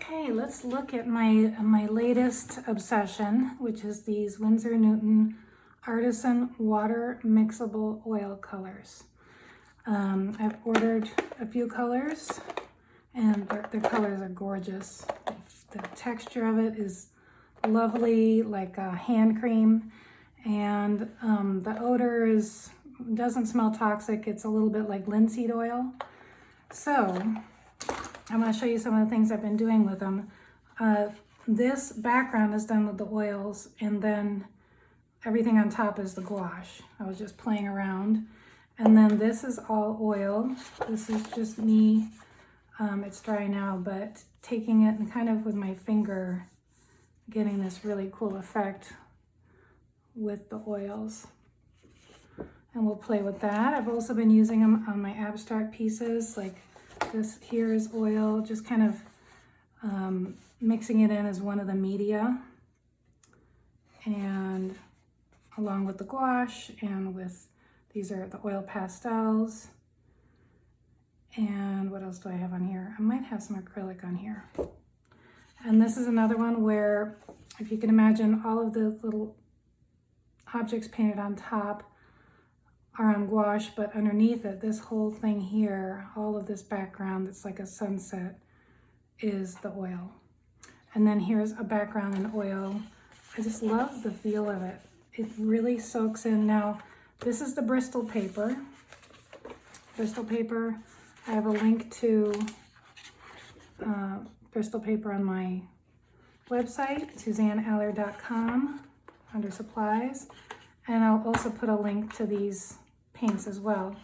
Okay, let's look at my latest obsession, which is these Winsor Newton Artisan Water Mixable Oil Colors. I've ordered a few colors, and the colors are gorgeous. The texture of it is lovely, like a hand cream, and the odor doesn't smell toxic. It's a little bit like linseed oil. So I'm going to show you some of the things I've been doing with them. This background is done with the oils, and then everything on top is the gouache. I was just playing around. And then this is all oil. This is just me. It's dry now, but taking it and kind of with my finger, getting this really cool effect with the oils. And we'll play with that. I've also been using them on my abstract pieces, like this here is oil, just kind of mixing it in as one of the media, and along with the gouache, and with these are the oil pastels. And what else do I have on here? I might have some acrylic on here. And this is another one where, if you can imagine, all of the little objects painted on top are on gouache, but underneath it, this whole thing here, all of this background that's like a sunset, is the oil. And then here's a background in oil. I just love the feel of it. It really soaks in. Now, this is the Bristol paper. Bristol paper, I have a link to Bristol paper on my website, SuzanneAllard.com, under supplies. And I'll also put a link to these paints as well.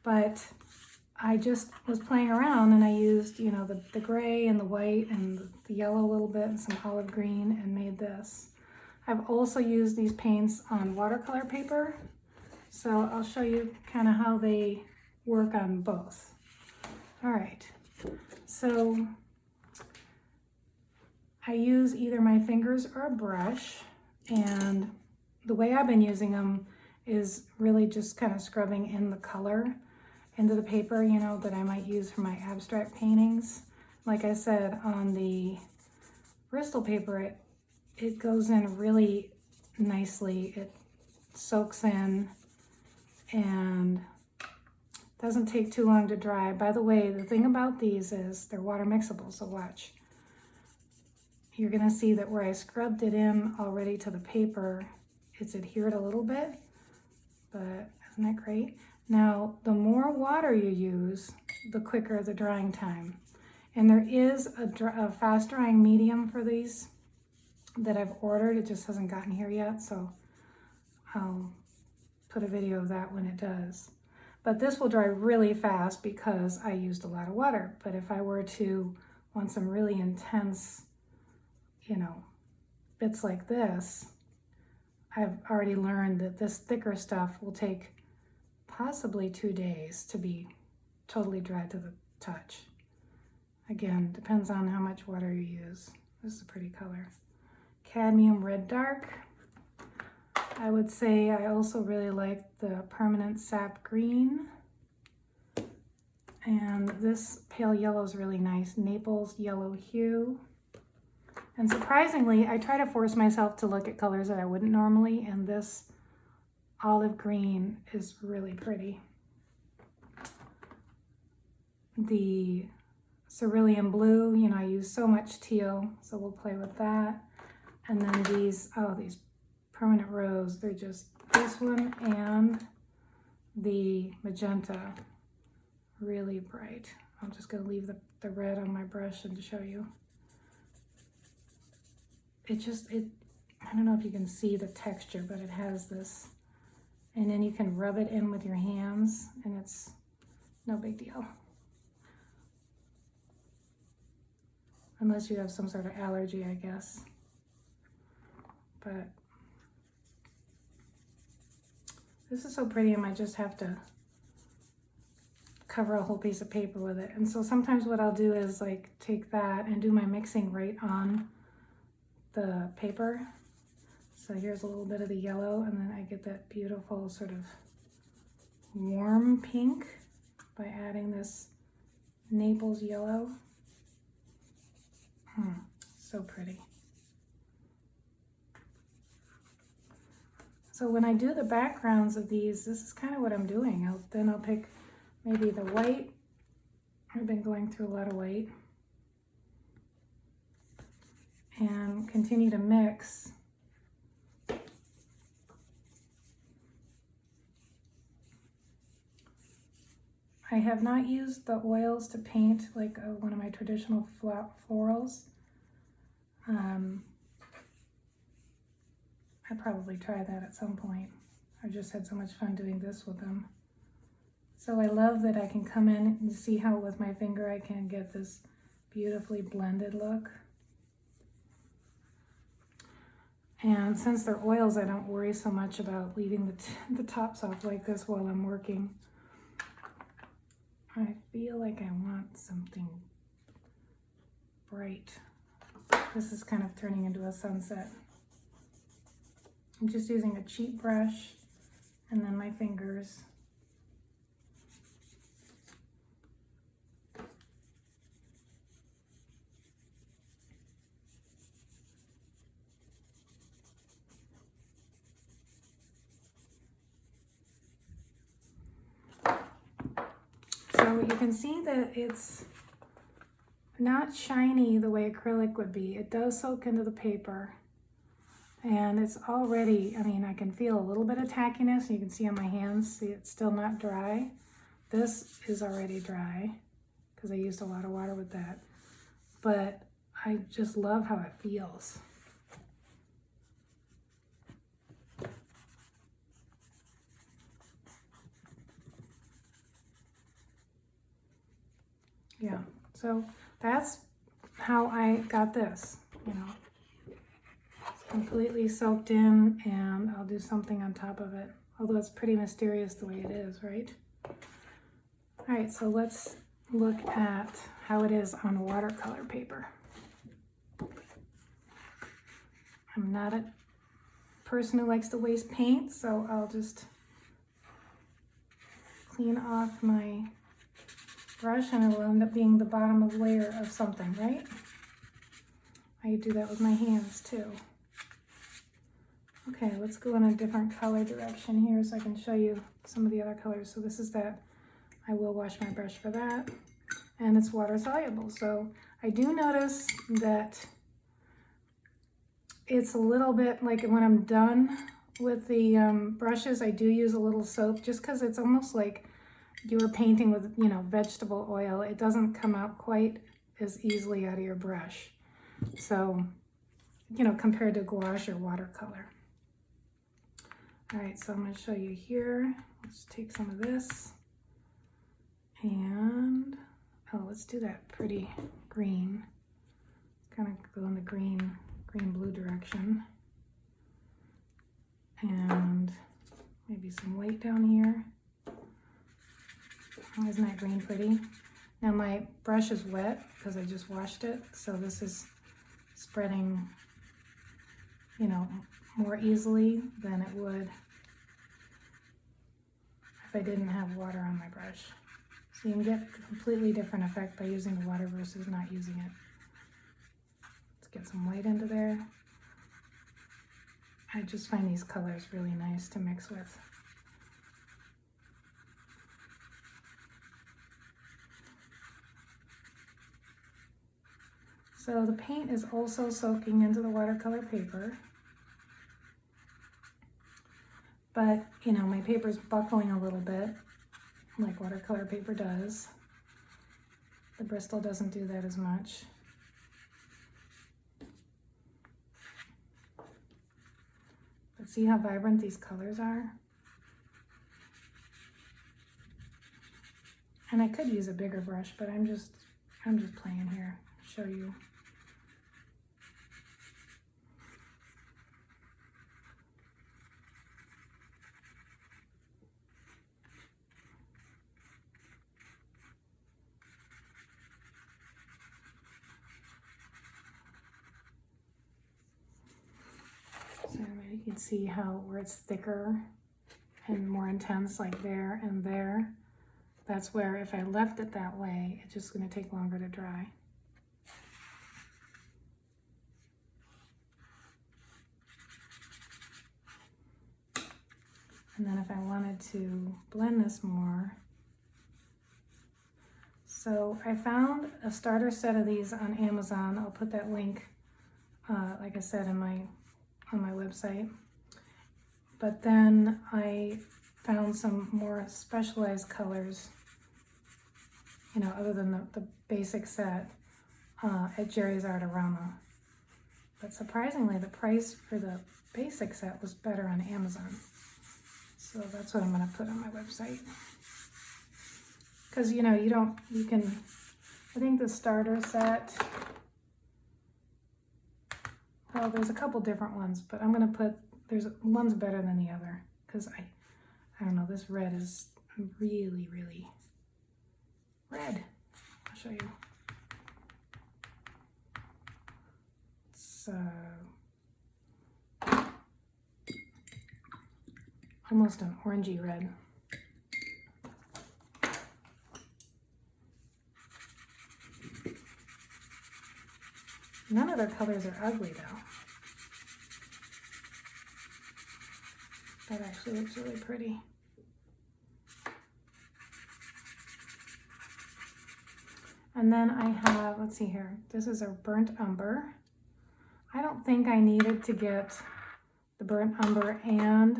But I just was playing around, and I used, you know, the gray and the white and the yellow a little bit and some olive green, and made this. I've also used these paints on watercolor paper, so I'll show you kind of how they work on both. All right, so I use either my fingers or a brush, and the way I've been using them is really just kind of scrubbing in the color into the paper, you know, that I might use for my abstract paintings. Like I said, on the Bristol paper, it goes in really nicely. It soaks in and doesn't take too long to dry. By the way, the thing about these is they're water mixable, so watch. You're gonna see that where I scrubbed it in already to the paper, it's adhered a little bit, but isn't that great? Now, the more water you use, the quicker the drying time. And there is a fast drying medium for these that I've ordered. It just hasn't gotten here yet, so I'll put a video of that when it does. But this will dry really fast because I used a lot of water. But if I were to want some really intense, you know, bits like this, I've already learned that this thicker stuff will take possibly 2 days to be totally dry to the touch. Again, depends on how much water you use. This is a pretty color. Cadmium red dark. I would say I also really like the permanent sap green. And this pale yellow is really nice. Naples yellow hue. And surprisingly, I try to force myself to look at colors that I wouldn't normally, and this olive green is really pretty. The cerulean blue, you know, I use so much teal, so we'll play with that. And then these, oh, these permanent rose, they're just this one and the magenta, really bright. I'm just gonna leave the red on my brush and to show you. I don't know if you can see the texture, but it has this, and then you can rub it in with your hands, and it's no big deal. Unless you have some sort of allergy, I guess. But this is so pretty, I might just have to cover a whole piece of paper with it. And so sometimes what I'll do is like take that and do my mixing right on the paper. So here's a little bit of the yellow, and then I get that beautiful sort of warm pink by adding this Naples yellow. So pretty. So when I do the backgrounds of these, this is kind of what I'm doing. Then I'll pick maybe the white. I've been going through a lot of white. And continue to mix. I have not used the oils to paint like one of my traditional florals. I'd probably try that at some point. I just had so much fun doing this with them. So I love that I can come in and see how with my finger I can get this beautifully blended look. And since they're oils, I don't worry so much about leaving the tops off like this while I'm working. I feel like I want something bright. This is kind of turning into a sunset. I'm just using a cheap brush and then my fingers. So you can see that it's not shiny the way acrylic would be. It does soak into the paper. And it's already, I mean, I can feel a little bit of tackiness. You can see on my hands, see it's still not dry. This is already dry because I used a lot of water with that. But I just love how it feels. Yeah, so that's how I got this, you know. Completely soaked in, and I'll do something on top of it. Although it's pretty mysterious the way it is, right? All right, so let's look at how it is on watercolor paper. I'm not a person who likes to waste paint, so I'll just clean off my brush and it'll end up being the bottom of layer of something, right? I do that with my hands too. Okay, let's go in a different color direction here so I can show you some of the other colors. So this is that. I will wash my brush for that. And it's water soluble. So I do notice that it's a little bit like when I'm done with the brushes, I do use a little soap just because it's almost like you were painting with, you know, vegetable oil. It doesn't come out quite as easily out of your brush. So, you know, compared to gouache or watercolor. All right, so I'm going to show you here. Let's take some of this and, oh, let's do that pretty green. Kind of go in the green-blue direction. And maybe some white down here. Oh, isn't that green pretty? Now my brush is wet because I just washed it, so this is spreading, you know, more easily than it would if I didn't have water on my brush. So you can get a completely different effect by using the water versus not using it. Let's get some white into there. I just find these colors really nice to mix with. So the paint is also soaking into the watercolor paper. But, you know, my paper's buckling a little bit, like watercolor paper does. The Bristol doesn't do that as much. But see how vibrant these colors are? And I could use a bigger brush, but I'm just playing here to show you. So you can see how where it's thicker and more intense, like there and there. That's where if I left it that way, it's just going to take longer to dry. And then if I wanted to blend this more, so I found a starter set of these on Amazon. I'll put that link, like I said, on my website. But then I found some more specialized colors, you know, other than the basic set at Jerry's Artarama. But surprisingly, the price for the basic set was better on Amazon. So that's what I'm going to put on my website. Because, you know, I think the starter set, well, there's a couple different ones, but I'm going to put, one's better than the other. Because I don't know, this red is really, really red. I'll show you. It's almost an orangey red. None of their colors are ugly though. That actually looks really pretty. And then I have, let's see here, this is a burnt umber. I don't think I needed to get the burnt umber and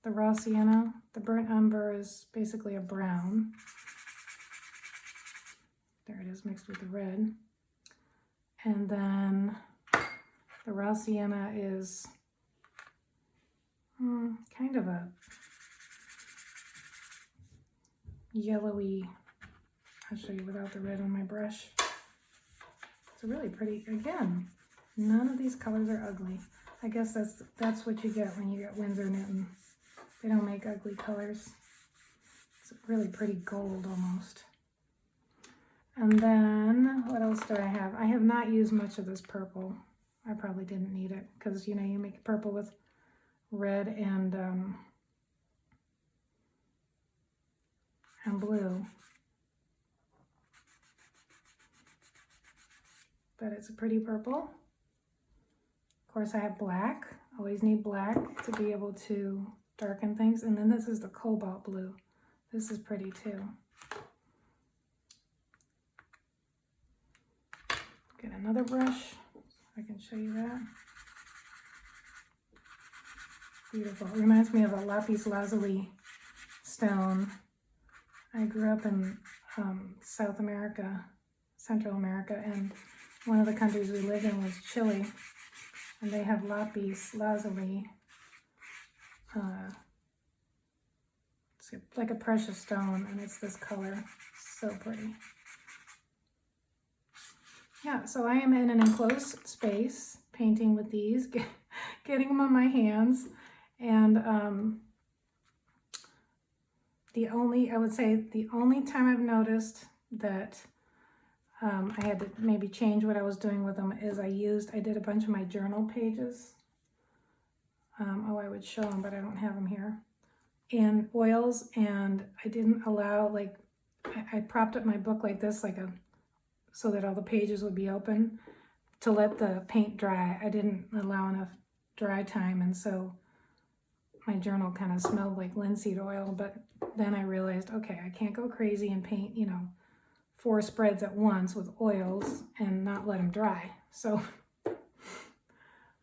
the raw sienna. The burnt umber is basically a brown. There it is, mixed with the red. And then the raw sienna is kind of a yellowy, I'll show you without the red on my brush. It's really pretty. Again, none of these colors are ugly. I guess that's what you get when you get Winsor knitting. They don't make ugly colors. It's really pretty gold almost. And then, what else do I have? I have not used much of this purple. I probably didn't need it because, you know, you make purple with red and blue. But it's a pretty purple. Of course, I have black. Always need black to be able to darken things. And then this is the cobalt blue. This is pretty too. Get another brush so I can show you that. Beautiful. It reminds me of a lapis lazuli stone. I grew up in South America, Central America, and one of the countries we lived in was Chile, and they have lapis lazuli. It's like a precious stone, and it's this color. So pretty. Yeah, so I am in an enclosed space, painting with these, getting them on my hands, and I would say the only time I've noticed that I had to maybe change what I was doing with them is I did a bunch of my journal pages. I would show them, but I don't have them here. And oils, and I didn't allow, like, I propped up my book like this, so that all the pages would be open to let the paint dry. I didn't allow enough dry time, and so my journal kind of smelled like linseed oil. But then I realized, okay, I can't go crazy and paint, 4 spreads at once with oils and not let them dry. So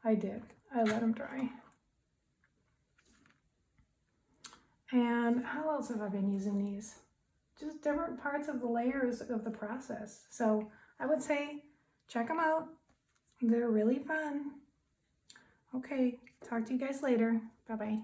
I did. I let them dry. And how else have I been using these? Just different parts of the layers of the process. So I would say check them out. They're really fun. Okay, talk to you guys later. Bye-bye.